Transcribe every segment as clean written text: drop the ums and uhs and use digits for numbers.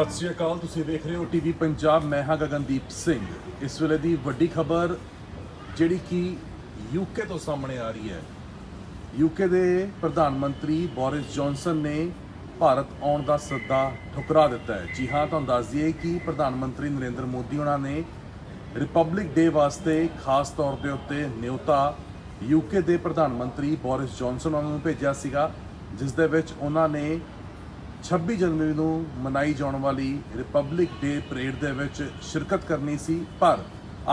ਸਤਿ ਸ਼੍ਰੀ ਅਕਾਲ। ਤੁਸੀਂ ਵੇਖ ਰਹੇ ਹੋ ਟੀਵੀ ਪੰਜਾਬ। ਮੈਂ ਹਾਂ ਗਗਨਦੀਪ ਸਿੰਘ। ਇਸ ਵੇਲੇ ਦੀ ਵੱਡੀ ਖਬਰ ਜਿਹੜੀ ਕਿ ਯੂਕੇ ਤੋਂ ਸਾਹਮਣੇ ਆ ਰਹੀ ਹੈ। ਯੂਕੇ ਦੇ ਪ੍ਰਧਾਨ ਮੰਤਰੀ ਬੋਰਿਸ ਜੌਨਸਨ ਨੇ ਭਾਰਤ ਆਉਣ ਦਾ ਸੱਦਾ ਠੁਕਰਾ ਦਿੱਤਾ ਹੈ। ਜੀ ਹਾਂ, ਤੁਹਾਨੂੰ ਦੱਸ ਦਈਏ ਕਿ ਪ੍ਰਧਾਨ ਮੰਤਰੀ ਨਰਿੰਦਰ ਮੋਦੀ ਉਹਨਾਂ ਨੇ ਰਿਪਬਲਿਕ ਡੇ ਵਾਸਤੇ ਖਾਸ ਤੌਰ ਦੇ ਉੱਤੇ ਨਿਯੋਤਾ ਯੂਕੇ ਦੇ ਪ੍ਰਧਾਨ ਮੰਤਰੀ ਬੋਰਿਸ ਜੌਨਸਨ ਉਹਨਾਂ ਨੂੰ ਭੇਜਿਆ ਸੀਗਾ, ਜਿਸ ਦੇ ਵਿੱਚ ਉਹਨਾਂ ਨੇ 26 ਜਨਵਰੀ ਨੂੰ ਮਨਾਈ ਜਾਣ ਵਾਲੀ ਰਿਪਬਲਿਕ ਡੇ ਪਰੇਡ ਦੇ ਵਿੱਚ ਸ਼ਿਰਕਤ ਕਰਨੀ ਸੀ। ਪਰ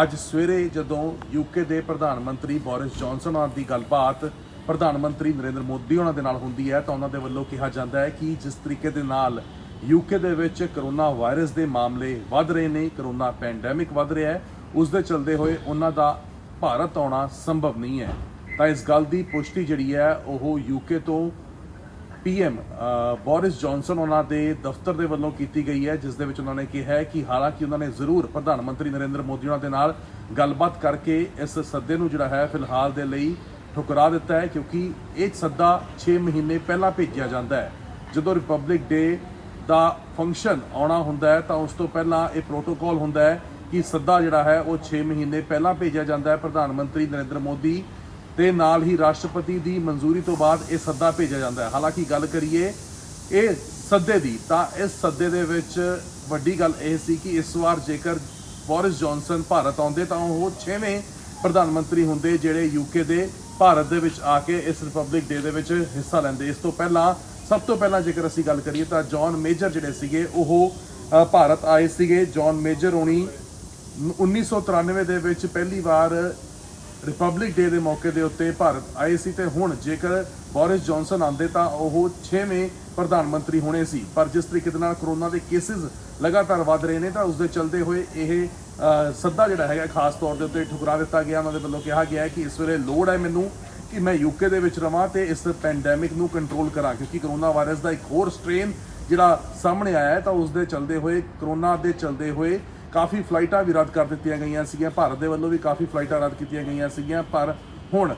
ਅੱਜ ਸਵੇਰੇ ਜਦੋਂ ਯੂਕੇ ਦੇ ਪ੍ਰਧਾਨ ਮੰਤਰੀ ਬੋਰਿਸ ਜੌਨਸਨ ਨਾਲ ਦੀ ਗੱਲਬਾਤ ਪ੍ਰਧਾਨ ਮੰਤਰੀ ਨਰਿੰਦਰ ਮੋਦੀ ਉਹਨਾਂ ਦੇ ਨਾਲ ਹੁੰਦੀ ਹੈ ਤਾਂ ਉਹਨਾਂ ਦੇ ਵੱਲੋਂ ਕਿਹਾ ਜਾਂਦਾ ਹੈ ਕਿ ਜਿਸ ਤਰੀਕੇ ਦੇ ਨਾਲ ਯੂਕੇ ਦੇ ਵਿੱਚ ਕਰੋਨਾ ਵਾਇਰਸ ਦੇ ਮਾਮਲੇ ਵੱਧ ਰਹੇ ਨੇ, ਕਰੋਨਾ ਪੈਂਡੈਮਿਕ ਵੱਧ ਰਿਹਾ ਹੈ, ਉਸ ਦੇ ਚਲਦੇ ਹੋਏ ਉਹਨਾਂ ਦਾ ਭਾਰਤ ਆਉਣਾ ਸੰਭਵ ਨਹੀਂ ਹੈ। ਤਾਂ ਇਸ ਗੱਲ ਦੀ ਪੁਸ਼ਟੀ ਜਿਹੜੀ ਹੈ ਉਹ ਯੂਕੇ ਤੋਂ PM ਬੋਰਿਸ ਜੌਨਸਨ ਉਹਨਾਂ ਦੇ ਦਫ਼ਤਰ ਦੇ ਵੱਲੋਂ ਕੀਤੀ ਗਈ ਹੈ, ਜਿਸ ਦੇ ਵਿੱਚ ਉਹਨਾਂ ਨੇ ਕਿਹਾ ਹੈ ਕਿ ਹਾਲਾਂਕਿ ਉਹਨਾਂ ਨੇ ਜ਼ਰੂਰ ਪ੍ਰਧਾਨ ਮੰਤਰੀ ਨਰਿੰਦਰ ਮੋਦੀ ਉਹਨਾਂ ਦੇ ਨਾਲ ਗੱਲਬਾਤ ਕਰਕੇ ਇਸ ਸੱਦੇ ਨੂੰ ਜਿਹੜਾ ਹੈ ਫਿਲਹਾਲ ਦੇ ਲਈ ਠੁਕਰਾ ਦਿੱਤਾ ਹੈ, ਕਿਉਂਕਿ ਇਹ ਸੱਦਾ 6 ਮਹੀਨੇ ਪਹਿਲਾਂ ਭੇਜਿਆ ਜਾਂਦਾ ਹੈ। ਜਦੋਂ ਰਿਪਬਲਿਕ ਡੇ ਦਾ ਫੰਕਸ਼ਨ ਆਉਣਾ ਹੁੰਦਾ ਹੈ ਤਾਂ ਉਸ ਤੋਂ ਪਹਿਲਾਂ ਇਹ ਪ੍ਰੋਟੋਕਾਲ ਹੁੰਦਾ ਹੈ ਕਿ ਸੱਦਾ ਜਿਹੜਾ ਹੈ ਉਹ 6 ਮਹੀਨੇ ਪਹਿਲਾਂ ਭੇਜਿਆ ਜਾਂਦਾ ਹੈ। ਪ੍ਰਧਾਨ ਮੰਤਰੀ ਨਰਿੰਦਰ ਮੋਦੀ ਤੇ ਨਾਲ ਹੀ ਰਾਸ਼ਟਰਪਤੀ ਦੀ ਮਨਜ਼ੂਰੀ ਤੋਂ ਬਾਅਦ ਇਹ ਸੱਦਾ ਭੇਜਿਆ ਜਾਂਦਾ ਹੈ। ਹਾਲਾਂਕਿ ਗੱਲ ਕਰੀਏ ਇਹ ਸੱਦੇ ਦੀ ਤਾਂ ਇਸ ਸੱਦੇ ਦੇ ਵਿੱਚ ਵੱਡੀ ਗੱਲ ਇਹ ਸੀ ਕਿ ਇਸ ਵਾਰ ਜੇਕਰ ਬੋਰਿਸ ਜੌਨਸਨ ਭਾਰਤ ਆਉਂਦੇ ਤਾਂ ਉਹ 6ਵੇਂ ਪ੍ਰਧਾਨ ਮੰਤਰੀ ਹੁੰਦੇ ਜਿਹੜੇ ਯੂਕੇ ਦੇ ਭਾਰਤ ਦੇ ਵਿੱਚ ਆ ਕੇ ਇਸ ਰਿਪਬਲਿਕ ਡੇ ਦੇ ਵਿੱਚ ਹਿੱਸਾ ਲੈਂਦੇ। ਇਸ ਤੋਂ ਪਹਿਲਾਂ ਸਭ ਤੋਂ ਪਹਿਲਾਂ ਜੇਕਰ ਅਸੀਂ ਗੱਲ ਕਰੀਏ ਤਾਂ ਜੌਨ ਮੇਜਰ ਜਿਹੜੇ ਸੀਗੇ ਉਹ ਭਾਰਤ ਆਏ ਸੀਗੇ। ਜੌਨ ਮੇਜਰ ਹੋਣੀ 1993 ਦੇ ਵਿੱਚ ਪਹਿਲੀ ਵਾਰ ਰਿਪਬਲਿਕ ਡੇ ਦੇ ਮੌਕੇ ਦੇ ਉੱਤੇ ਭਾਰਤ ਆਏ ਸੀ ਤੇ ਹੁਣ ਜੇਕਰ ਬੋਰਿਸ ਜੌਨਸਨ ਆਉਂਦੇ ਤਾਂ ਉਹ 6ਵੇਂ ਪ੍ਰਧਾਨ ਮੰਤਰੀ ਹੋਣੇ ਸੀ। ਪਰ ਜਿਸ ਤਰੀਕੇ ਦੇ ਨਾਲ ਕਰੋਨਾ ਦੇ ਕੇਸਿਸ ਲਗਾਤਾਰ ਵੱਧ ਰਹੇ ਨੇ ਤਾਂ ਉਸ ਦੇ ਚਲਦੇ ਹੋਏ ਇਹ ਸੱਦਾ ਜਿਹੜਾ ਹੈਗਾ ਖਾਸ ਤੌਰ ਦੇ ਉੱਤੇ ਠੁਕਰਾ ਦਿੱਤਾ ਗਿਆ। ਉਹਨਾਂ ਦੇ ਵੱਲੋਂ ਕਿਹਾ ਗਿਆ ਹੈ ਕਿ ਇਸ ਵੇਲੇ ਲੋੜ ਹੈ ਮੈਨੂੰ ਕਿ ਮੈਂ ਯੂਕੇ ਦੇ ਵਿੱਚ ਰਵਾਂ ਤੇ ਇਸ ਪੈਂਡੈਮਿਕ ਨੂੰ ਕੰਟਰੋਲ ਕਰਾਂ, ਕਿਉਂਕਿ ਕਰੋਨਾ ਵਾਇਰਸ ਦਾ ਇੱਕ ਹੋਰ ਸਟ੍ਰੇਨ ਜਿਹੜਾ ਸਾਹਮਣੇ ਆਇਆ ਹੈ ਤਾਂ ਉਸ ਦੇ ਚਲਦੇ ਹੋਏ ਕਰੋਨਾ ਦੇ ਚਲਦੇ ਹੋਏ ਕਾਫੀ ਫਲਾਈਟਾਂ ਵੀ ਰੱਦ ਕਰ ਦਿੱਤੀਆਂ ਗਈਆਂ ਸੀਗੀਆਂ। ਭਾਰਤ ਦੇ ਵੱਲੋਂ ਵੀ ਕਾਫੀ ਫਲਾਈਟਾਂ ਰੱਦ ਕੀਤੀਆਂ ਗਈਆਂ ਸੀਗੀਆਂ। ਪਰ ਹੁਣ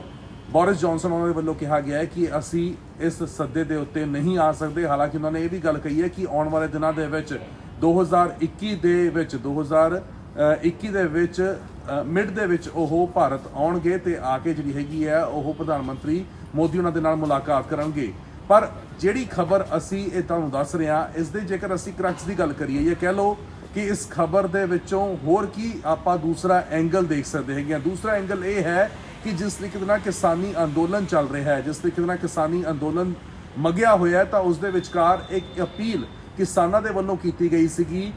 ਬੋਰਿਸ ਜੌਨਸਨ ਉਹਨਾਂ ਦੇ ਵੱਲੋਂ ਕਿਹਾ ਗਿਆ ਹੈ ਕਿ ਅਸੀਂ ਇਸ ਸੱਦੇ ਦੇ ਉੱਤੇ ਨਹੀਂ ਆ ਸਕਦੇ। ਹਾਲਾਂਕਿ ਉਹਨਾਂ ਨੇ ਇਹ ਵੀ ਗੱਲ ਕਹੀ ਹੈ ਕਿ ਆਉਣ ਵਾਲੇ ਦਿਨਾਂ ਦੇ ਵਿੱਚ 2021 ਦੇ ਵਿੱਚ ਮਿਡ ਦੇ ਵਿੱਚ ਉਹ ਭਾਰਤ ਆਉਣਗੇ ਤੇ ਆ ਕੇ ਜਿਹੜੀ ਹੈਗੀ ਹੈ ਉਹ ਪ੍ਰਧਾਨ ਮੰਤਰੀ ਮੋਦੀ ਉਹਨਾਂ ਦੇ ਨਾਲ ਮੁਲਾਕਾਤ ਕਰਨਗੇ। ਪਰ ਜਿਹੜੀ ਖਬਰ ਅਸੀਂ ਇਹ ਤੁਹਾਨੂੰ ਦੱਸ ਰਹੇ ਹਾਂ ਇਸ ਦੇ ਜੇਕਰ ਅਸੀਂ ਕਰੈਕਟਸ ਦੀ ਗੱਲ ਕਰੀਏ ਜਾਂ ਕਹਿ ਲਓ ਕਿ ਇਸ ਖਬਰ ਦੇ ਵਿੱਚੋਂ ਹੋਰ ਕੀ ਆਪਾਂ ਦੂਸਰਾ ਐਂਗਲ ਦੇਖ ਸਕਦੇ ਹੈਗੇ। ਦੂਸਰਾ ਐਂਗਲ ਇਹ ਹੈ ਕਿ ਜਿਸ ਤਰੀਕੇ ਦੇ ਨਾਲ ਕਿਸਾਨੀ ਅੰਦੋਲਨ ਚੱਲ ਰਿਹਾ ਹੈ, ਜਿਸ ਤਰੀਕੇ ਦੇ ਨਾਲ ਕਿਸਾਨੀ ਅੰਦੋਲਨ ਮਗਿਆ ਹੋਇਆ ਤਾਂ ਉਸ ਦੇ ਵਿਚਕਾਰ ਇੱਕ ਅਪੀਲ ਕਿਸਾਨਾਂ ਦੇ ਵੱਲੋਂ ਕੀਤੀ ਗਈ ਸੀਗੀ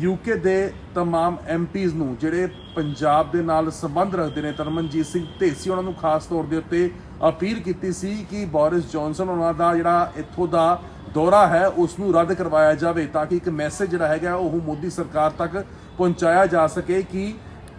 ਯੂਕੇ ਦੇ तमाम MPs ਨੂੰ ਜਿਹੜੇ ਪੰਜਾਬ ਦੇ ਨਾਲ ਸੰਬੰਧ ਰੱਖਦੇ ਨੇ। ਤਰਨਜੀਤ ਸਿੰਘ ਢੇਸੀ ਉਹਨਾਂ ਨੂੰ ਖਾਸ ਤੌਰ ਦੇ ਉੱਤੇ ਅਪੀਲ ਕੀਤੀ ਸੀ ਕਿ ਬੋਰਿਸ ਜੌਨਸਨ ਉਹਨਾਂ ਦਾ ਜਿਹੜਾ ਇੱਥੋਂ ਦਾ ਦੌਰਾ ਹੈ ਉਸ ਨੂੰ ਰੱਦ ਕਰਵਾਇਆ ਜਾਵੇ ਤਾਂ ਕਿ ਇੱਕ ਮੈਸੇਜ ਜਿਹੜਾ ਹੈਗਾ ਉਹ ਮੋਦੀ ਸਰਕਾਰ ਤੱਕ ਪਹੁੰਚਾਇਆ ਜਾ ਸਕੇ ਕਿ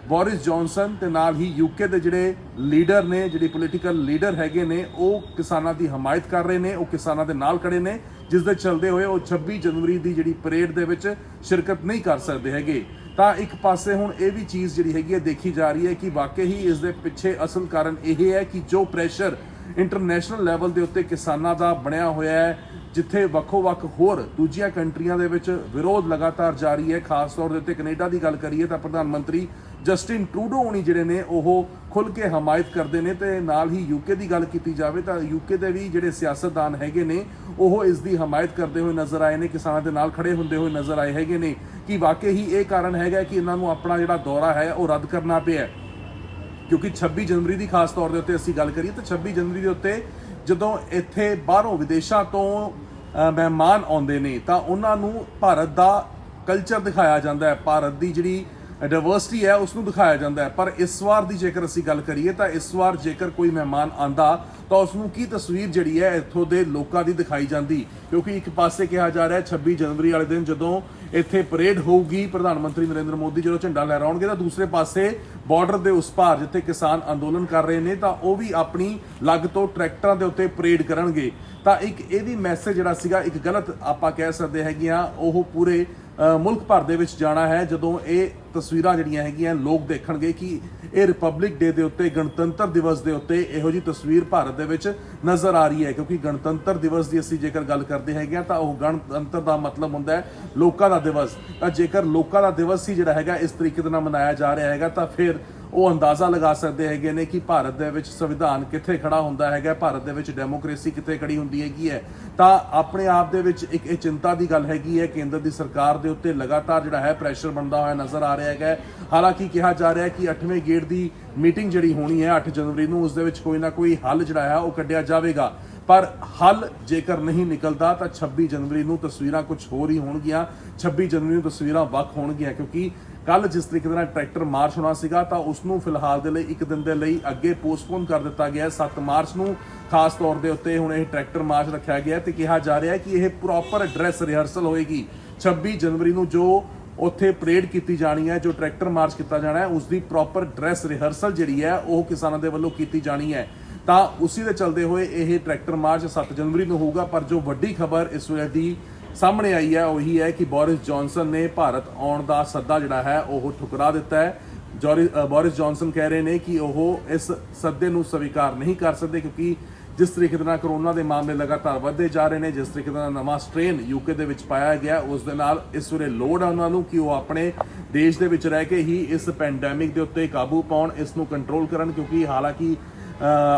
ਬੋਰਿਸ ਜੌਨਸਨ ਤੇ ਨਾਲ ਹੀ ਯੂਕੇ ਦੇ ਜਿਹੜੇ ਲੀਡਰ ਨੇ, ਜਿਹੜੇ ਪੋਲੀਟੀਕਲ ਲੀਡਰ ਹੈਗੇ ਨੇ, ਉਹ ਕਿਸਾਨਾਂ ਦੀ ਹਮਾਇਤ ਕਰ ਰਹੇ ਨੇ, ਉਹ ਕਿਸਾਨਾਂ ਦੇ ਨਾਲ ਖੜੇ ਨੇ, ਜਿਸ ਦੇ ਚਲਦੇ ਹੋਏ ਉਹ 26 ਜਨਵਰੀ ਦੀ ਜਿਹੜੀ ਪਰੇਡ ਦੇ ਵਿੱਚ ਸ਼ਿਰਕਤ ਨਹੀਂ ਕਰ ਸਕਦੇ ਹੈਗੇ। ਤਾਂ ਇੱਕ ਪਾਸੇ ਹੁਣ ਇਹ ਵੀ ਚੀਜ਼ ਜਿਹੜੀ ਹੈਗੀ ਹੈ ਦੇਖੀ ਜਾ ਰਹੀ ਹੈ ਕਿ ਵਾਕਈ ਹੀ ਇਸ ਦੇ ਪਿੱਛੇ ਅਸਲ ਕਾਰਨ ਇਹ ਹੈ ਕਿ ਜੋ ਪ੍ਰੈਸ਼ਰ ਇੰਟਰਨੈਸ਼ਨਲ ਲੈਵਲ ਦੇ ਉੱਤੇ ਕਿਸਾਨਾਂ ਦਾ ਬਣਿਆ ਹੋਇਆ ਹੈ, ਜਿੱਥੇ ਵੱਖੋ-ਵੱਖ ਹੋਰ ਦੂਜੀਆਂ ਕੰਟਰੀਆਂ ਦੇ ਵਿੱਚ ਵਿਰੋਧ ਲਗਾਤਾਰ ਜਾਰੀ ਹੈ। ਖਾਸ ਤੌਰ ਦੇ ਉੱਤੇ ਕੈਨੇਡਾ ਦੀ ਗੱਲ ਕਰੀਏ ਤਾਂ ਪ੍ਰਧਾਨ ਮੰਤਰੀ ਜਸਟਿਨ ਟਰੂਡੋ ਹੋਣੀ ਜਿਹੜੇ ਨੇ ਉਹ ਖੁੱਲ੍ਹ ਕੇ ਹਮਾਇਤ ਕਰਦੇ ਨੇ ਤੇ ਨਾਲ ਹੀ ਯੂਕੇ ਦੀ ਗੱਲ ਕੀਤੀ ਜਾਵੇ ਤਾਂ ਯੂਕੇ ਦੇ ਵੀ ਜਿਹੜੇ ਸਿਆਸਤਦਾਨ ਹੈਗੇ ਨੇ ਉਹ ਇਸ ਦੀ ਹਮਾਇਤ ਕਰਦੇ ਹੋਏ ਨਜ਼ਰ ਆਏ ਨੇ, ਕਿਸਾਨਾਂ ਦੇ ਨਾਲ ਖੜੇ ਹੁੰਦੇ ਹੋਏ ਨਜ਼ਰ ਆਏ ਹੈਗੇ ਨੇ ਕਿ ਵਾਕਈ ਹੀ ਇਹ ਕਾਰਨ ਹੈਗਾ ਕਿ ਇਹਨਾਂ ਨੂੰ ਆਪਣਾ ਜਿਹੜਾ ਦੌਰਾ ਹੈ ਉਹ ਰੱਦ ਕਰਨਾ ਪਿਆ। ਕਿਉਂਕਿ 26 ਜਨਵਰੀ ਦੀ ਖਾਸ ਤੌਰ ਦੇ ਉੱਤੇ ਅਸੀਂ ਗੱਲ ਕਰੀਏ ਤਾਂ 26 ਜਨਵਰੀ ਦੇ ਉੱਤੇ ਜਦੋਂ ਇੱਥੇ ਬਾਹਰੋਂ ਵਿਦੇਸ਼ਾਂ ਤੋਂ ਮਹਿਮਾਨ ਆਉਂਦੇ ਨੇ ਤਾਂ ਉਹਨਾਂ ਨੂੰ ਭਾਰਤ ਦਾ ਕਲਚਰ ਦਿਖਾਇਆ ਜਾਂਦਾ ਹੈ, ਭਾਰਤ ਦੀ ਜਿਹੜੀ ਡਾਇਵਰਸਿਟੀ ਹੈ ਉਸ ਨੂੰ ਦਿਖਾਇਆ ਜਾਂਦਾ ਹੈ। ਪਰ ਇਸ ਵਾਰ ਦੀ ਜੇਕਰ ਅਸੀਂ ਗੱਲ ਕਰੀਏ ਤਾਂ ਇਸ ਵਾਰ ਜੇਕਰ ਕੋਈ ਮਹਿਮਾਨ ਆਂਦਾ ਤਾਂ ਉਸ ਨੂੰ ਕੀ ਤਸਵੀਰ ਜਿਹੜੀ ਹੈ ਇੱਥੋਂ ਦੇ ਲੋਕਾਂ ਦੀ ਦਿਖਾਈ ਜਾਂਦੀ, ਕਿਉਂਕਿ ਇੱਕ ਪਾਸੇ ਕਿਹਾ ਜਾ ਰਿਹਾ 26 ਜਨਵਰੀ ਵਾਲੇ ਦਿਨ ਜਦੋਂ ਇੱਥੇ ਪਰੇਡ ਹੋਊਗੀ, ਪ੍ਰਧਾਨ ਮੰਤਰੀ ਨਰਿੰਦਰ ਮੋਦੀ ਜਦੋਂ ਝੰਡਾ ਲਹਿਰਾਉਣਗੇ ਤਾਂ ਦੂਸਰੇ ਪਾਸੇ ਬਾਰਡਰ ਦੇ ਉਸ ਪਾਰ ਜਿੱਥੇ ਕਿਸਾਨ ਅੰਦੋਲਨ ਕਰ ਰਹੇ ਨੇ ਤਾਂ ਉਹ ਵੀ ਆਪਣੀ ਲੱਗ ਤੋਂ ਟਰੈਕਟਰਾਂ ਦੇ ਉੱਤੇ ਪਰੇਡ ਕਰਨਗੇ। ਤਾਂ ਇੱਕ ਇਹ ਵੀ ਮੈਸੇਜ ਜਿਹੜਾ ਸੀਗਾ ਇੱਕ ਗਲਤ ਆਪਾਂ ਕਹਿ ਸਕਦੇ ਹੈਗੇ ਆ ਉਹ ਪੂਰੇ ਮੁਲਕ ਭਰ ਦੇ ਵਿੱਚ ਜਾਣਾ ਹੈ ਜਦੋਂ ਇਹ ਤਸਵੀਰਾਂ ਜਿਹੜੀਆਂ ਹੈਗੀਆਂ ਲੋਕ ਦੇਖਣਗੇ ਕਿ ਇਹ ਰਿਪਬਲਿਕ ਡੇ ਦੇ ਉੱਤੇ, ਗਣਤੰਤਰ ਦਿਵਸ ਦੇ ਉੱਤੇ ਇਹੋ ਜਿਹੀ ਤਸਵੀਰ ਭਾਰਤ ਦੇ ਵਿੱਚ ਨਜ਼ਰ ਆ ਰਹੀ ਹੈ। ਕਿਉਂਕਿ ਗਣਤੰਤਰ ਦਿਵਸ ਦੀ ਅਸੀਂ ਜੇਕਰ ਗੱਲ ਕਰਦੇ ਹੈਗੇ ਤਾਂ ਉਹ ਗਣਤੰਤਰ ਦਾ ਮਤਲਬ ਹੁੰਦਾ ਹੈ ਲੋਕਾਂ ਦਾ ਦਿਵਸ। ਤਾਂ ਜੇਕਰ ਲੋਕਾਂ ਦਾ ਦਿਵਸ ਹੀ ਜਿਹੜਾ ਹੈਗਾ ਇਸ ਤਰੀਕੇ ਦੇ ਨਾਲ ਮਨਾਇਆ ਜਾ ਰਿਹਾ ਹੈਗਾ ਤਾਂ ਫਿਰ ਉਹ ਅੰਦਾਜ਼ਾ ਲਗਾ ਸਕਦੇ ਹੈਗੇ ਨੇ ਕਿ ਭਾਰਤ ਦੇ ਵਿੱਚ ਸੰਵਿਧਾਨ ਕਿੱਥੇ ਖੜਾ ਹੁੰਦਾ ਹੈਗਾ, ਭਾਰਤ ਦੇ ਵਿੱਚ ਡੈਮੋਕ੍ਰੇਸੀ ਕਿੱਥੇ ਖੜੀ ਹੁੰਦੀ ਹੈਗੀ ਹੈ। ਤਾਂ ਆਪਣੇ ਆਪ ਦੇ ਵਿੱਚ ਇੱਕ ਇਹ ਚਿੰਤਾ ਦੀ ਗੱਲ ਹੈਗੀ ਹੈ। ਕੇਂਦਰ ਦੀ ਸਰਕਾਰ ਦੇ ਉੱਤੇ ਲਗਾਤਾਰ ਜਿਹੜਾ ਹੈ ਪ੍ਰੈਸ਼ਰ ਬਣਦਾ ਹੋਇਆ ਨਜ਼ਰ ਆ ਰਿਹਾ ਹੈਗਾ। ਹਾਲਾਂਕਿ ਕਿਹਾ ਜਾ ਰਿਹਾ ਹੈ ਕਿ 8ਵੇਂ ਗੇੜ ਦੀ ਮੀਟਿੰਗ ਜਿਹੜੀ ਹੋਣੀ ਹੈ 8 ਜਨਵਰੀ ਨੂੰ, ਉਸ ਦੇ ਵਿੱਚ ਕੋਈ ਨਾ ਕੋਈ ਹੱਲ ਜਿਹੜਾ ਹੈ ਉਹ ਕੱਢਿਆ ਜਾਵੇਗਾ। ਪਰ ਹੱਲ ਜੇਕਰ ਨਹੀਂ ਨਿਕਲਦਾ ਤਾਂ 26 ਜਨਵਰੀ ਨੂੰ ਤਸਵੀਰਾਂ ਕੁਝ ਹੋਰ ਹੀ ਹੋਣਗੀਆਂ। 26 ਜਨਵਰੀ ਨੂੰ ਤਸਵੀਰਾਂ ਵੱਖ ਹੋਣਗੀਆਂ ਕਿਉਂਕਿ ਕੱਲ ਜਿਸ ਤਰੀਕੇ ਦੇ ਨਾਲ ਟਰੈਕਟਰ ਮਾਰਚ ਹੋਣਾ ਸੀਗਾ ਤਾਂ ਉਸ ਨੂੰ ਫਿਲਹਾਲ ਦੇ ਲਈ ਇੱਕ ਦਿਨ ਦੇ ਲਈ ਅੱਗੇ ਪੋਸਟਪੋਨ ਕਰ ਦਿੱਤਾ ਗਿਆ। 7 ਮਾਰਚ ਨੂੰ ਖਾਸ ਤੌਰ ਦੇ ਉੱਤੇ ਹੁਣ ਇਹ ਟਰੈਕਟਰ ਮਾਰਚ ਰੱਖਿਆ ਗਿਆ ਤੇ ਕਿਹਾ ਜਾ ਰਿਹਾ ਹੈ ਕਿ ਇਹ ਪ੍ਰੋਪਰ ਡਰੈਸ ਰਿਹਰਸਲ ਹੋਏਗੀ। 26 ਜਨਵਰੀ ਨੂੰ ਜੋ ਉੱਥੇ ਪਰੇਡ ਕੀਤੀ ਜਾਣੀ ਹੈ, ਜੋ ਟਰੈਕਟਰ ਮਾਰਚ ਕੀਤਾ ਜਾਣਾ ਹੈ, ਉਸ ਦੀ ਪ੍ਰੋਪਰ ਡਰੈਸ ਰਿਹਰਸਲ ਜਿਹੜੀ ਹੈ ਉਹ ਕਿਸਾਨਾਂ ਦੇ ਵੱਲੋਂ ਕੀਤੀ ਜਾਣੀ ਹੈ। ਤਾਂ ਉਸੇ ਦੇ ਚੱਲਦੇ ਹੋਏ ਇਹ ਟਰੈਕਟਰ ਮਾਰਚ 7 ਜਨਵਰੀ ਨੂੰ ਹੋਊਗਾ। ਪਰ ਜੋ ਵੱਡੀ ਖਬਰ ਇਸ ਵੇਲੇ ਦੀ ਸਾਹਮਣੇ ਆਈ ਹੈ ਉਹੀ ਹੈ ਕਿ ਬੋਰਿਸ ਜੌਨਸਨ ਨੇ ਭਾਰਤ ਆਉਣ ਦਾ ਸੱਦਾ ਜਿਹੜਾ ਹੈ ਉਹ ਠੁਕਰਾ ਦਿੱਤਾ ਹੈ। ਬੋਰਿਸ ਜੌਨਸਨ ਕਹਿ ਰਹੇ ਨੇ ਕਿ ਉਹ ਇਸ ਸੱਦੇ ਨੂੰ ਸਵੀਕਾਰ ਨਹੀਂ ਕਰ ਸਕਦੇ ਕਿਉਂਕਿ ਜਿਸ ਤਰੀਕੇ ਦੇ ਨਾਲ ਕਰੋਨਾ ਦੇ ਮਾਮਲੇ ਲਗਾਤਾਰ ਵਧਦੇ ਜਾ ਰਹੇ ਨੇ, ਜਿਸ ਤਰੀਕੇ ਦਾ ਨਵਾਂ ਸਟ੍ਰੇਨ ਯੂਕੇ ਦੇ ਵਿੱਚ ਪਾਇਆ ਗਿਆ, ਉਸ ਦੇ ਨਾਲ ਇਸ ਵੇਲੇ ਲੋੜ ਹੈ ਉਹਨਾਂ ਨੂੰ ਕਿ ਉਹ ਆਪਣੇ ਦੇਸ਼ ਦੇ ਵਿੱਚ ਰਹਿ ਕੇ ਹੀ ਇਸ ਪੈਂਡੈਮਿਕ ਦੇ ਉੱਤੇ ਕਾਬੂ ਪਾਉਣ, ਇਸ ਨੂੰ ਕੰਟਰੋਲ ਕਰਨ। ਕਿਉਂਕਿ ਹਾਲਾਂਕਿ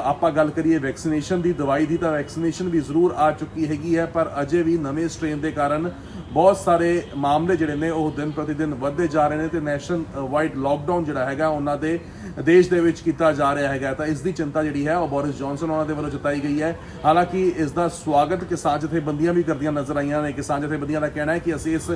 ਆਪਾਂ ਗੱਲ ਕਰੀਏ ਵੈਕਸੀਨੇਸ਼ਨ ਦੀ, ਦਵਾਈ ਦੀ, ਤਾਂ ਵੈਕਸੀਨੇਸ਼ਨ ਵੀ ਜ਼ਰੂਰ ਆ ਚੁੱਕੀ ਹੈਗੀ ਹੈ ਪਰ ਅਜੇ ਵੀ ਨਵੇਂ ਸਟ੍ਰੇਨ ਦੇ ਕਾਰਨ ਬਹੁਤ ਸਾਰੇ ਮਾਮਲੇ ਜਿਹੜੇ ਨੇ ਉਹ ਦਿਨ ਪ੍ਰਤੀ ਦਿਨ ਵੱਧਦੇ ਜਾ ਰਹੇ ਨੇ ਤੇ ਨੈਸ਼ਨਲ ਵਾਈਡ ਲਾਕਡਾਊਨ ਜਿਹੜਾ ਹੈਗਾ ਉਹਨਾਂ ਦੇ ਦੇਸ਼ ਦੇ ਵਿੱਚ ਕੀਤਾ ਜਾ ਰਿਹਾ ਹੈਗਾ। ਤਾਂ ਇਸ ਦੀ ਚਿੰਤਾ ਜਿਹੜੀ ਹੈ ਉਹ ਬੋਰਿਸ ਜੌਨਸਨ ਉਹਨਾਂ ਦੇ ਵੱਲੋਂ ਜਤਾਈ ਗਈ ਹੈ। ਹਾਲਾਂਕਿ ਇਸ ਦਾ ਸਵਾਗਤ ਕਿਸਾਨ ਜਥੇਬੰਦੀਆਂ ਵੀ ਕਰਦੀਆਂ ਨਜ਼ਰ ਆਈਆਂ ਨੇ। ਕਿਸਾਨ ਜਥੇਬੰਦੀਆਂ ਦਾ ਕਹਿਣਾ ਹੈ ਕਿ ਅਸੀਂ ਇਸ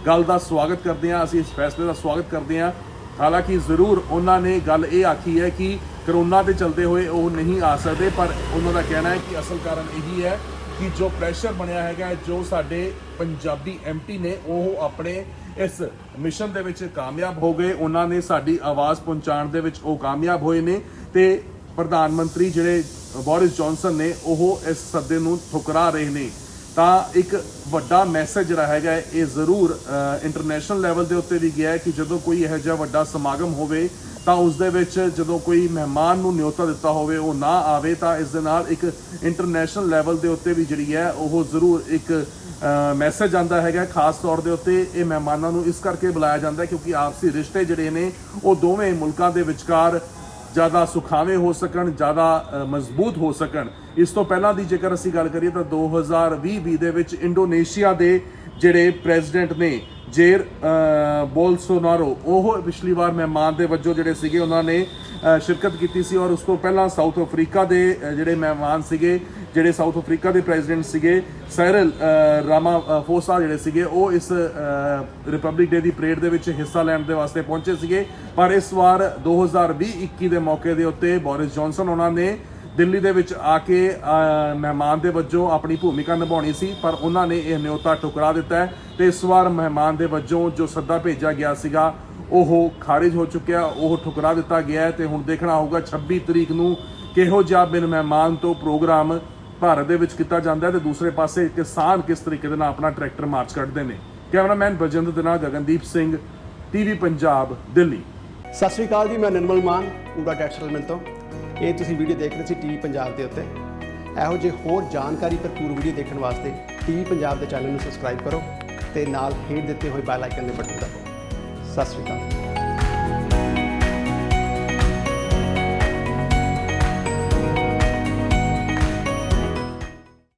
ਗੱਲ ਦਾ ਸਵਾਗਤ ਕਰਦੇ ਹਾਂ, ਅਸੀਂ ਇਸ ਫੈਸਲੇ ਦਾ ਸਵਾਗਤ ਕਰਦੇ ਹਾਂ। ਹਾਲਾਂਕਿ ਜ਼ਰੂਰ ਉਹਨਾਂ ਨੇ ਗੱਲ ਇਹ ਆਖੀ ਹੈ ਕਿ ਕਰੋਨਾ ਦੇ ਚਲਦੇ ਹੋਏ ਉਹ ਨਹੀਂ ਆ ਸਕਦੇ, ਪਰ ਉਹਨਾਂ ਦਾ ਕਹਿਣਾ ਹੈ ਕਿ ਅਸਲ ਕਾਰਨ ਇਹੀ ਹੈ ਕਿ ਜੋ ਪ੍ਰੈਸ਼ਰ ਬਣਿਆ ਹੈਗਾ, ਜੋ ਸਾਡੇ ਪੰਜਾਬੀ ਐਮਪੀ ਨੇ ਉਹ ਆਪਣੇ ਇਸ ਮਿਸ਼ਨ ਦੇ ਵਿੱਚ ਕਾਮਯਾਬ ਹੋ ਗਏ, ਉਹਨਾਂ ਨੇ ਸਾਡੀ ਆਵਾਜ਼ ਪਹੁੰਚਾਉਣ ਦੇ ਵਿੱਚ ਉਹ ਕਾਮਯਾਬ ਹੋਏ ਨੇ ਤੇ ਪ੍ਰਧਾਨ ਮੰਤਰੀ ਜਿਹੜੇ ਬੋਰਿਸ ਜੌਨਸਨ ਨੇ ਉਹ ਇਸ ਸੱਦੇ ਨੂੰ ਠੁਕਰਾ ਰਹੇ ਨੇ। ਤਾਂ ਇੱਕ ਵੱਡਾ ਮੈਸੇਜ ਜਿਹੜਾ ਹੈਗਾ ਇਹ ਜ਼ਰੂਰ ਇੰਟਰਨੈਸ਼ਨਲ ਲੈਵਲ ਦੇ ਉੱਤੇ ਵੀ ਗਿਆ ਹੈ ਕਿ ਜਦੋਂ ਕੋਈ ਇਹੋ ਜਿਹਾ ਵੱਡਾ ਸਮਾਗਮ ਹੋਵੇ ਤਾਂ ਉਸ ਦੇ ਵਿੱਚ ਜਦੋਂ ਕੋਈ ਮਹਿਮਾਨ ਨੂੰ ਨਿਯੋਤਾ ਦਿੱਤਾ ਹੋਵੇ ਉਹ ਨਾ ਆਵੇ ਤਾਂ ਇਸ ਦੇ ਨਾਲ ਇੱਕ ਇੰਟਰਨੈਸ਼ਨਲ ਲੈਵਲ ਦੇ ਉੱਤੇ ਵੀ ਜਿਹੜੀ ਹੈ ਉਹ ਜ਼ਰੂਰ ਇੱਕ ਮੈਸੇਜ ਆਉਂਦਾ ਹੈਗਾ। ਖਾਸ ਤੌਰ ਦੇ ਉੱਤੇ ਇਹ ਮਹਿਮਾਨਾਂ ਨੂੰ ਇਸ ਕਰਕੇ ਬੁਲਾਇਆ ਜਾਂਦਾ ਕਿਉਂਕਿ ਆਪਸੀ ਰਿਸ਼ਤੇ ਜਿਹੜੇ ਨੇ ਉਹ ਦੋਵੇਂ ਮੁਲਕਾਂ ਦੇ ਵਿਚਕਾਰ ਜ਼ਿਆਦਾ ਸੁਖਾਵੇਂ ਹੋ ਸਕਣ, ਜ਼ਿਆਦਾ ਮਜ਼ਬੂਤ ਹੋ ਸਕਣ। ਇਸ ਤੋਂ ਪਹਿਲਾਂ ਦੀ ਜੇਕਰ ਅਸੀਂ ਗੱਲ ਕਰੀਏ ਤਾਂ 2020 ਦੇ ਵਿੱਚ ਇੰਡੋਨੇਸ਼ੀਆ ਦੇ ਜਿਹੜੇ ਪ੍ਰੈਜ਼ੀਡੈਂਟ ਨੇ ਜੇਰ ਬੋਲਸੋਨਾਰੋ, ਉਹ ਪਿਛਲੀ ਵਾਰ ਮਹਿਮਾਨ ਦੇ ਵਜੋਂ ਜਿਹੜੇ ਸੀਗੇ ਉਹਨਾਂ ਨੇ ਸ਼ਿਰਕਤ ਕੀਤੀ ਸੀ। ਔਰ ਉਸ ਤੋਂ ਪਹਿਲਾਂ ਸਾਊਥ ਅਫਰੀਕਾ ਦੇ ਜਿਹੜੇ ਮਹਿਮਾਨ ਸੀਗੇ, ਜਿਹੜੇ ਸਾਊਥ ਅਫਰੀਕਾ ਦੇ ਪ੍ਰੈਜ਼ੀਡੈਂਟ ਸੀਗੇ ਸਾਇਰਲ ਰਾਮਾਫੋਸਾ ਜਿਹੜੇ ਸੀਗੇ ਉਹ ਇਸ ਰਿਪਬਲਿਕ ਡੇ ਦੀ ਪਰੇਡ ਦੇ ਵਿੱਚ ਹਿੱਸਾ ਲੈਣ ਦੇ ਵਾਸਤੇ ਪਹੁੰਚੇ ਸੀਗੇ। ਪਰ ਇਸ ਵਾਰ 2020-21 ਦੇ ਮੌਕੇ ਦੇ ਉੱਤੇ ਬੋਰਿਸ ਜੌਨਸਨ ਉਹਨਾਂ ਨੇ ਦਿੱਲੀ ਦੇ ਵਿੱਚ ਆ ਕੇ ਮਹਿਮਾਨ ਦੇ ਵਜੋਂ ਆਪਣੀ ਭੂਮਿਕਾ ਨਿਭਾਉਣੀ ਸੀ ਪਰ ਉਹਨਾਂ ਨੇ ਇਹ ਨਿਯੋਤਾ ਠੁਕਰਾ ਦਿੱਤਾ ਹੈ ਤੇ ਇਸ ਵਾਰ ਮਹਿਮਾਨ ਦੇ ਵਜੋਂ ਜੋ ਸੱਦਾ ਭੇਜਿਆ ਗਿਆ ਸੀਗਾ ਉਹ ਖਾਰਿਜ ਹੋ ਚੁੱਕਿਆ, ਉਹ ਠੁਕਰਾ ਦਿੱਤਾ ਗਿਆ ਹੈ। ਤੇ ਹੁਣ ਦੇਖਣਾ ਹੋਊਗਾ 26 ਤਰੀਕ ਨੂੰ ਕਿਹੋ ਜਿਹਾ ਬਿਨ ਮਹਿਮਾਨ ਤੋਂ ਪ੍ਰੋਗਰਾਮ ਭਾਰਤ ਦੇ ਵਿੱਚ ਕੀਤਾ ਜਾਂਦਾ ਹੈ ਤੇ ਦੂਸਰੇ ਪਾਸੇ ਕਿਸਾਨ ਕਿਸ ਤਰੀਕੇ ਦੇ ਨਾਲ ਆਪਣਾ ਟਰੈਕਟਰ ਮਾਰਚ ਕੱਢਦੇ ਨੇ। ਕੈਮਰਾਮੈਨ ਬਲਜਿੰਦਰ ਦੇ ਨਾਲ ਗਗਨਦੀਪ ਸਿੰਘ, ਟੀਵੀ ਪੰਜਾਬ, ਦਿੱਲੀ। ਸਤਿ ਸ਼੍ਰੀ ਅਕਾਲ ਜੀ, ਮੈਂ ਨਿਰਮਲ ਮਾਨ ਪੂਰਾ ਟੈਕਸਟਾਈਲ ਮਿਲ ਤੋਂ। ਇਹ ਤੁਸੀਂ ਵੀਡੀਓ ਦੇਖ ਰਹੇ ਸੀ ਟੀਵੀ ਪੰਜਾਬ ਦੇ ਉੱਤੇ। ਇਹੋ ਜਿਹੇ ਹੋਰ ਜਾਣਕਾਰੀ ਭਰਪੂਰ ਵੀਡੀਓ ਦੇਖਣ ਵਾਸਤੇ ਟੀਵੀ ਪੰਜਾਬ ਦੇ ਚੈਨਲ ਨੂੰ ਸਬਸਕ੍ਰਾਈਬ ਕਰੋ ਤੇ ਨਾਲ ਹੇਠ ਦਿੱਤੇ ਹੋਏ ਬੈਲ ਆਈਕਨ ਦੇ ਬਟਨ ਦਬਾਓ। ਸਤਿ ਸ਼੍ਰੀ ਅਕਾਲ।